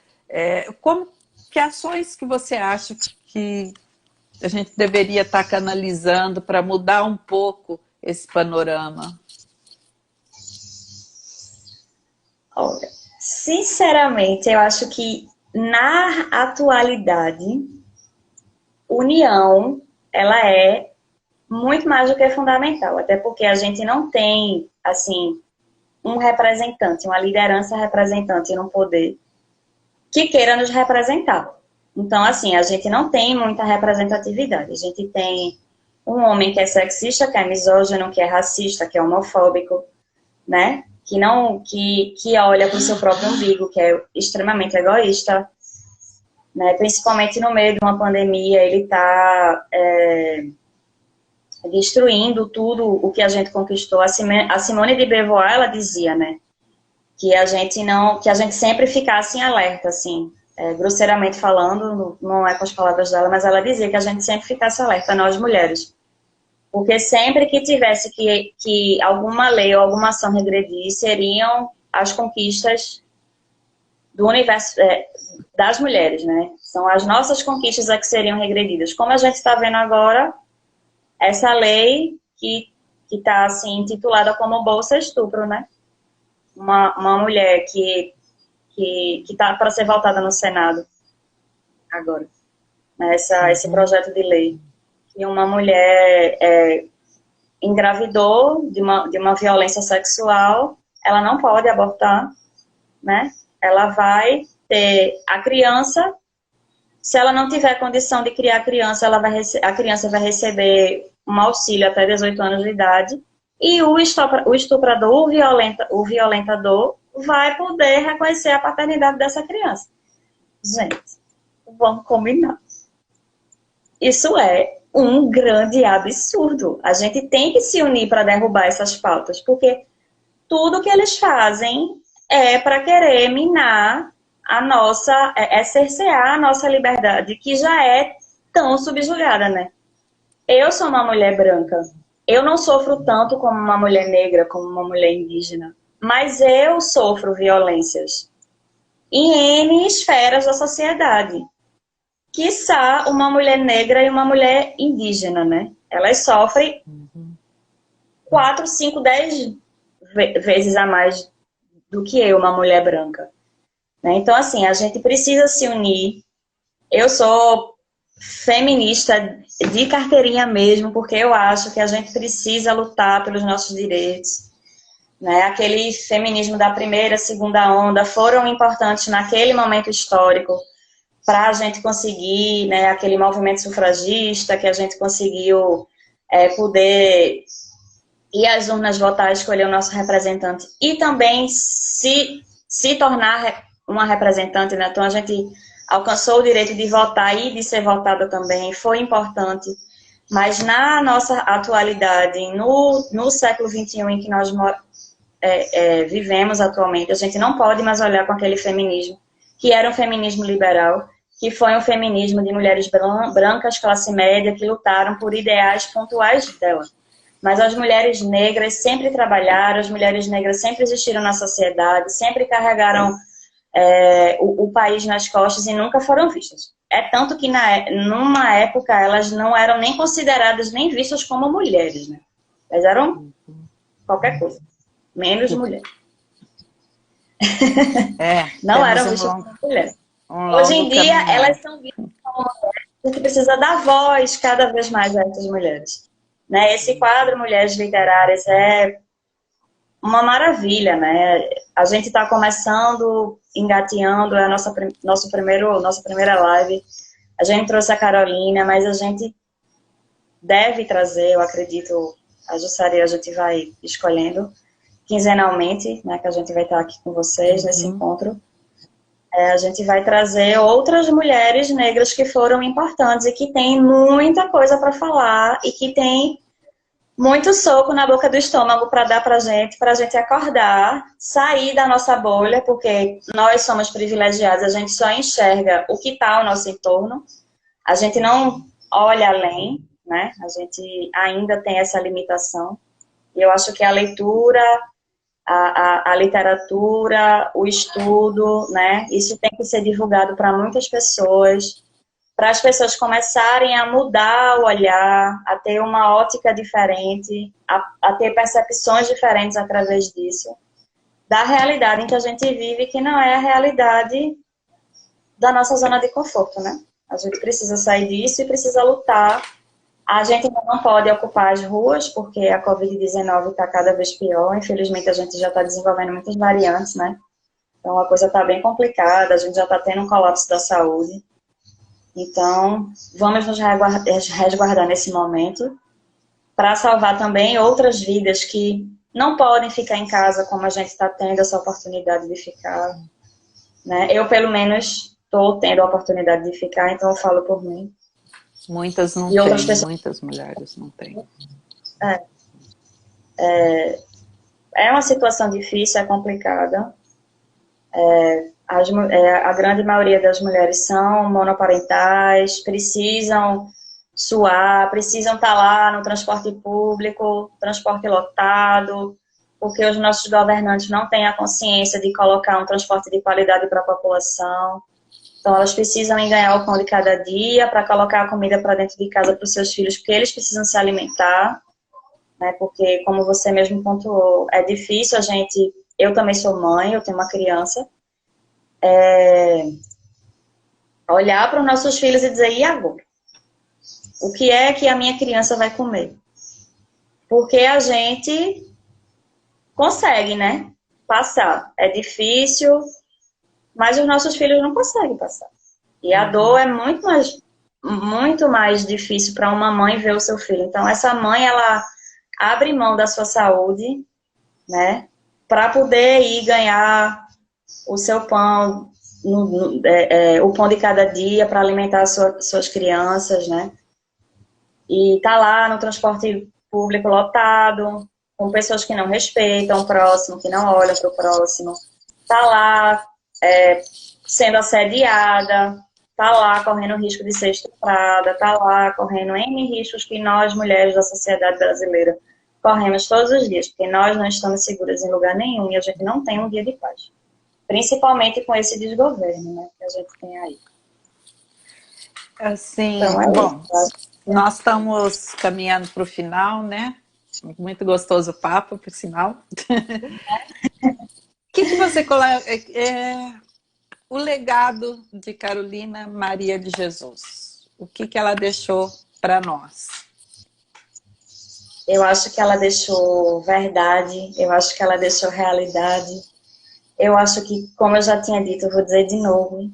que ações que você acha que a gente deveria estar canalizando para mudar um pouco esse panorama? Olha, sinceramente, eu acho que na atualidade, união, ela é muito mais do que fundamental, até porque a gente não tem, assim, um representante, uma liderança representante no poder que queira nos representar. Então, assim, a gente não tem muita representatividade. A gente tem um homem que é sexista, que é misógino, que é racista, que é homofóbico, né? Que olha para o seu próprio umbigo, que é extremamente egoísta, né? Principalmente no meio de uma pandemia, ele está destruindo tudo o que a gente conquistou. A Simone de Beauvoir, ela dizia, né? Que a gente sempre ficasse em alerta, assim, grosseiramente falando, não é com as palavras dela, mas ela dizia que a gente sempre ficasse alerta, nós mulheres. Porque sempre que tivesse que alguma lei ou alguma ação regredir, seriam as conquistas do universo, das mulheres, né? São as nossas conquistas que seriam regredidas. Como a gente está vendo agora, essa lei que está assim, intitulada como Bolsa Estupro, né? Uma mulher que está para ser votada no Senado agora, né? Esse projeto de lei. Que uma mulher engravidou de uma violência sexual, ela não pode abortar, né? Ela vai ter a criança, se ela não tiver condição de criar a criança, a criança vai receber um auxílio até 18 anos de idade, e o estuprador, o violentador, vai poder reconhecer a paternidade dessa criança. Gente, vamos combinar. Isso é um grande absurdo. A gente tem que se unir para derrubar essas pautas, porque tudo que eles fazem é para querer minar a nossa, cercear a nossa liberdade, que já é tão subjugada, né? Eu sou uma mulher branca. Eu não sofro tanto como uma mulher negra, como uma mulher indígena. Mas eu sofro violências em N esferas da sociedade. Quiçá uma mulher negra e uma mulher indígena, né? Elas sofrem 4, 5, 10 vezes a mais do que eu, uma mulher branca. Né? Então, assim, a gente precisa se unir. Eu sou feminista de carteirinha mesmo, porque eu acho que a gente precisa lutar pelos nossos direitos. Né? Aquele feminismo da primeira, segunda onda foram importantes naquele momento histórico para a gente conseguir, né, aquele movimento sufragista, que a gente conseguiu poder ir às urnas votar, escolher o nosso representante e também se tornar uma representante, né? Então a gente alcançou o direito de votar e de ser votada também, foi importante. Mas na nossa atualidade, no século XXI em que nós vivemos atualmente, a gente não pode mais olhar com aquele feminismo, que era um feminismo liberal, que foi um feminismo de mulheres brancas, classe média, que lutaram por ideais pontuais dela. Mas as mulheres negras sempre trabalharam, as mulheres negras sempre existiram na sociedade, sempre carregaram o país nas costas e nunca foram vistas. É tanto que numa época elas não eram nem consideradas nem vistas como mulheres, né? Elas eram qualquer coisa, menos mulher. Não eram vistas como mulheres. Hoje em dia elas são vistas como mulheres. A gente precisa dar voz cada vez mais a essas mulheres. Né? Esse quadro Mulheres Literárias é uma maravilha, né? A gente está começando, engateando, é a nossa primeira live. A gente trouxe a Carolina, mas a gente deve trazer, eu acredito, a Jussaria a gente vai escolhendo quinzenalmente, né? Que a gente vai estar aqui com vocês nesse encontro. A gente vai trazer outras mulheres negras que foram importantes e que têm muita coisa para falar e que tem muito soco na boca do estômago para dar para a gente acordar, sair da nossa bolha, porque nós somos privilegiados, a gente só enxerga o que está ao nosso entorno, a gente não olha além, né? A gente ainda tem essa limitação. E eu acho que a leitura, a literatura, o estudo, né? Isso tem que ser divulgado para muitas pessoas, para as pessoas começarem a mudar o olhar, a ter uma ótica diferente, a ter percepções diferentes através disso, da realidade em que a gente vive, que não é a realidade da nossa zona de conforto, né? A gente precisa sair disso e precisa lutar. A gente ainda não pode ocupar as ruas, porque a Covid-19 está cada vez pior. Infelizmente, a gente já está desenvolvendo muitas variantes, né? Então, a coisa está bem complicada, a gente já está tendo um colapso da saúde. Então, vamos nos resguardar nesse momento para salvar também outras vidas que não podem ficar em casa como a gente está tendo essa oportunidade de ficar. Né? Eu, pelo menos, estou tendo a oportunidade de ficar, então eu falo por mim. Muitas não têm, muitas mulheres não têm. É uma situação difícil, é complicada. A grande maioria das mulheres são monoparentais, precisam suar, precisam estar lá no transporte público, transporte lotado, porque os nossos governantes não têm a consciência de colocar um transporte de qualidade para a população. Então, elas precisam em ganhar o pão de cada dia para colocar a comida para dentro de casa para os seus filhos, porque eles precisam se alimentar, né? Porque, como você mesmo pontuou, é difícil a gente... Eu também sou mãe, eu tenho uma criança. Olhar para os nossos filhos e dizer, e agora? O que é que a minha criança vai comer? Porque a gente consegue, né? Passar. É difícil, mas os nossos filhos não conseguem passar. E a dor é muito mais difícil para uma mãe ver o seu filho. Então, essa mãe, ela abre mão da sua saúde, né? Para poder ir ganhar o seu pão, o pão de cada dia para alimentar suas crianças, né? E tá lá no transporte público lotado, com pessoas que não respeitam o próximo, que não olham para o próximo. Tá lá sendo assediada, tá lá correndo risco de ser estuprada, tá lá correndo N riscos que nós, mulheres da sociedade brasileira, corremos todos os dias, porque nós não estamos seguras em lugar nenhum e a gente não tem um dia de paz. Principalmente com esse desgoverno, né, que a gente tem aí. Assim, então, bom, nós estamos caminhando para o final, né? Muito gostoso o papo, por sinal. O que você coloca? O legado de Carolina Maria de Jesus. O que ela deixou para nós? Eu acho que ela deixou verdade, eu acho que ela deixou realidade. Eu acho que, como eu já tinha dito, eu vou dizer de novo,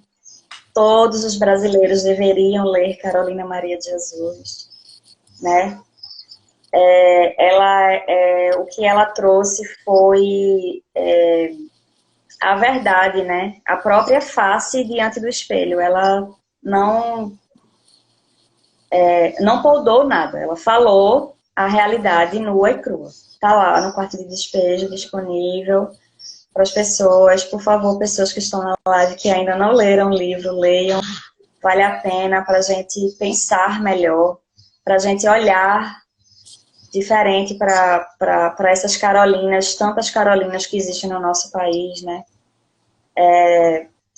todos os brasileiros deveriam ler Carolina Maria de Jesus, né? O que ela trouxe foi a verdade, né? A própria face diante do espelho. Ela não poldou nada, ela falou a realidade nua e crua. Tá lá no quarto de despejo, disponível para as pessoas. Por favor, pessoas que estão na live que ainda não leram o livro, leiam. Vale a pena para a gente pensar melhor, para a gente olhar diferente para essas Carolinas, tantas Carolinas que existem no nosso país, né?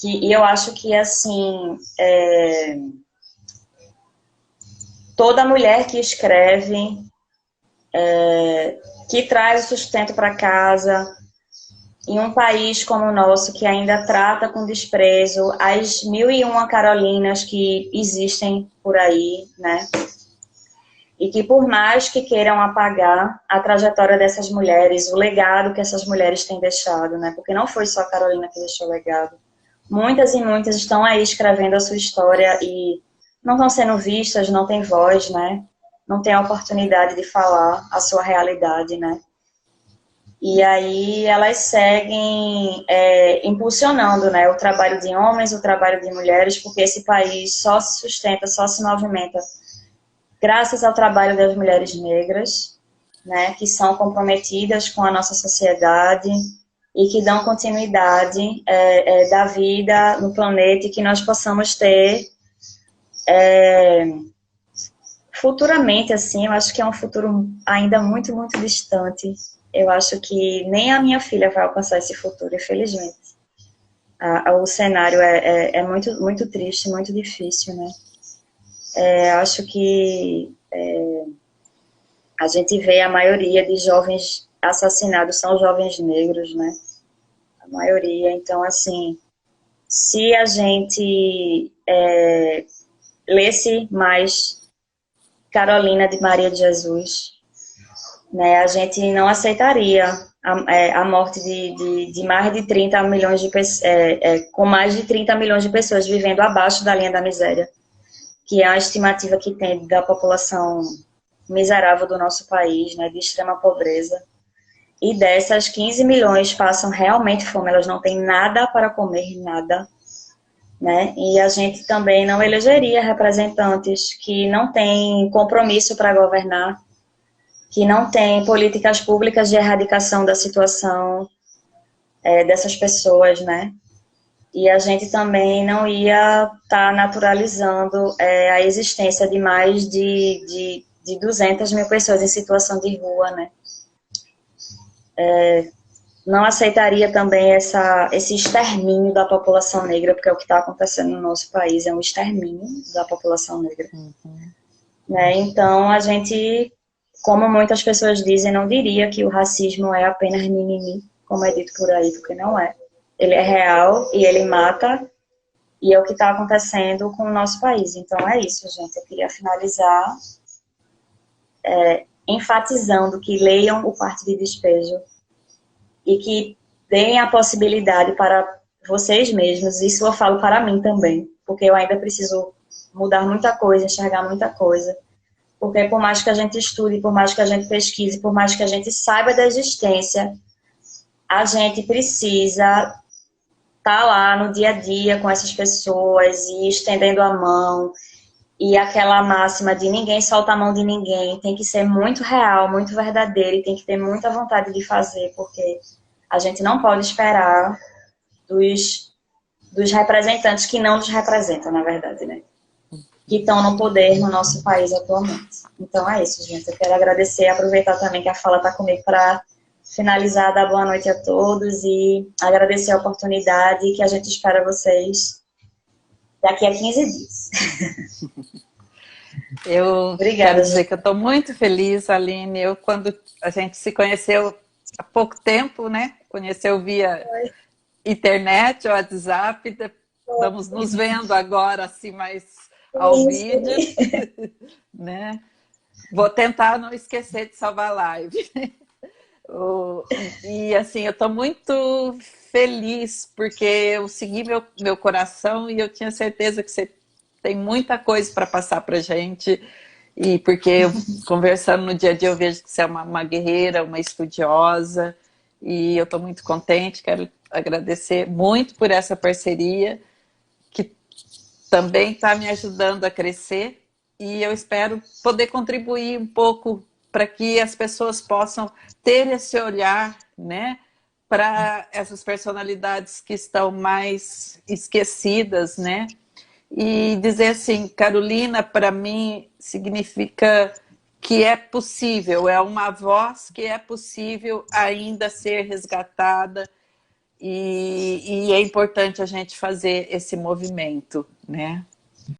E eu acho que, assim, toda mulher que escreve, que traz o sustento para casa, em um país como o nosso, que ainda trata com desprezo as 1001 Carolinas que existem por aí, né? E que, por mais que queiram apagar a trajetória dessas mulheres, o legado que essas mulheres têm deixado, né? Porque não foi só a Carolina que deixou legado. Muitas e muitas estão aí escrevendo a sua história e não estão sendo vistas, não têm voz, né? Não têm a oportunidade de falar a sua realidade, né? E aí elas seguem impulsionando, né, o trabalho de homens, o trabalho de mulheres, porque esse país só se sustenta, só se movimenta graças ao trabalho das mulheres negras, né, que são comprometidas com a nossa sociedade e que dão continuidade da vida no planeta e que nós possamos ter futuramente, assim, eu acho que é um futuro ainda muito, muito distante. Eu acho que nem a minha filha vai alcançar esse futuro, infelizmente. O cenário é muito, muito triste, muito difícil, né? Acho que a gente vê a maioria de jovens assassinados são jovens negros, né? A maioria. Então, assim, se a gente lesse mais Carolina de Maria de Jesus, né, a gente não aceitaria a morte de mais de 30 milhões de pessoas, com mais de 30 milhões de pessoas vivendo abaixo da linha da miséria, que é a estimativa que tem da população miserável do nosso país, né, de extrema pobreza. E dessas, 15 milhões passam realmente fome, elas não têm nada para comer, nada, né? E a gente também não elegeria representantes que não têm compromisso para governar, que não têm políticas públicas de erradicação da situação dessas pessoas, né? E a gente também não ia estar naturalizando a existência de mais de 200 mil pessoas em situação de rua, né? Não aceitaria também esse extermínio da população negra, porque é o que está acontecendo no nosso país, é um extermínio da população negra. Né? Então, a gente, como muitas pessoas dizem, não diria que o racismo é apenas mimimi, como é dito por aí, porque não é. Ele é real e ele mata, e é o que está acontecendo com o nosso país. Então, é isso, gente. Eu queria finalizar enfatizando que leiam o Parte de Despejo, e que deem a possibilidade para vocês mesmos, isso eu falo para mim também, porque eu ainda preciso mudar muita coisa, enxergar muita coisa, porque por mais que a gente estude, por mais que a gente pesquise, por mais que a gente saiba da existência, a gente precisa estar lá no dia a dia com essas pessoas e estendendo a mão, e aquela máxima de ninguém solta a mão de ninguém, tem que ser muito real, muito verdadeiro, e tem que ter muita vontade de fazer, porque a gente não pode esperar dos representantes que não nos representam, na verdade, né? Que estão no poder no nosso país atualmente. Então é isso, gente. Eu quero agradecer, aproveitar também que a fala está comigo para finalizar, dar boa noite a todos e agradecer a oportunidade, que a gente espera vocês daqui a 15 dias. Eu Obrigada, quero dizer gente. que eu estou muito feliz, Aline. Quando a gente se conheceu há pouco tempo, né? Conheceu via internet, WhatsApp, estamos nos vendo agora, assim, mais ao vídeo, né? Vou tentar não esquecer de salvar a live. E assim, eu estou muito feliz porque eu segui meu coração e eu tinha certeza que você tem muita coisa para passar para gente. E porque eu, conversando no dia a dia eu vejo que você é uma guerreira, uma estudiosa, e eu estou muito contente, quero agradecer muito por essa parceria, que também está me ajudando a crescer, e eu espero poder contribuir um pouco para que as pessoas possam ter esse olhar, né, para essas personalidades que estão mais esquecidas, né? E dizer assim, Carolina, para mim, significa que é possível, é uma voz que é possível ainda ser resgatada, e é importante a gente fazer esse movimento, né?